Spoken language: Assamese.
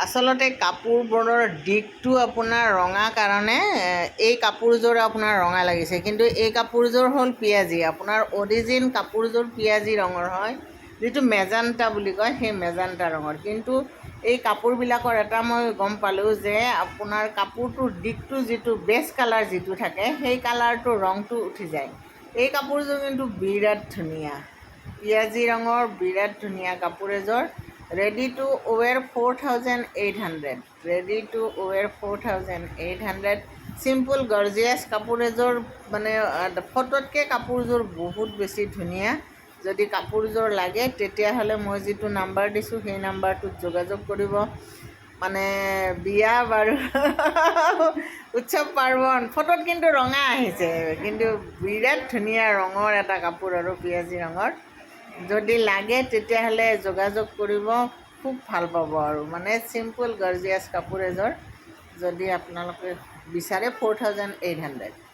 আচলতে কাপোৰবোৰৰ দিশটো আপোনাৰ ৰঙা কাৰণে এই কাপোৰযোৰ আপোনাৰ ৰঙা লাগিছে, কিন্তু এই কাপোৰযোৰ হ'ল পিঁয়াজী। আপোনাৰ অৰিজিন কাপোৰযোৰ পিঁয়াজী ৰঙৰ হয়, যিটো মেজান্তা বুলি কয়, সেই মেজান্তা ৰঙৰ। কিন্তু এই কাপোৰবিলাকৰ এটা মই গম পালোঁ যে আপোনাৰ কাপোৰটোৰ দিশটো যিটো বেছ কালাৰ যিটো থাকে, সেই কালাৰটো ৰংটো উঠি যায়। এই কাপোৰযোৰ কিন্তু বিৰাট ধুনীয়া, পিঁয়াজী ৰঙৰ বিৰাট ধুনীয়া কাপোৰ এযোৰ। Ready to ৱেৰ 4800, ready to ৱেৰ 4800। Simple gorgeous কাপোৰ এযোৰ, মানে ফটোতকৈ কাপোৰযোৰ বহুত বেছি ধুনীয়া। যদি কাপোৰযোৰ লাগে তেতিয়াহ'লে মই যিটো নাম্বাৰ দিছোঁ সেই নাম্বাৰটোত যোগাযোগ কৰিব। মানে বিয়া বাৰু উৎসৱ পাৰ্বণ, ফটোত কিন্তু ৰঙা আহিছে, কিন্তু বিৰাট ধুনীয়া ৰঙৰ এটা কাপোৰ আৰু পিঁয়াজী ৰঙৰ। যদি লাগে তেতিয়াহ'লে যোগাযোগ কৰিব, খুব ভাল পাব। আৰু মানে চিম্পুল গৰ্জিয়াছ কাপোৰ এযোৰ যদি আপোনালোকে বিচাৰে 4800।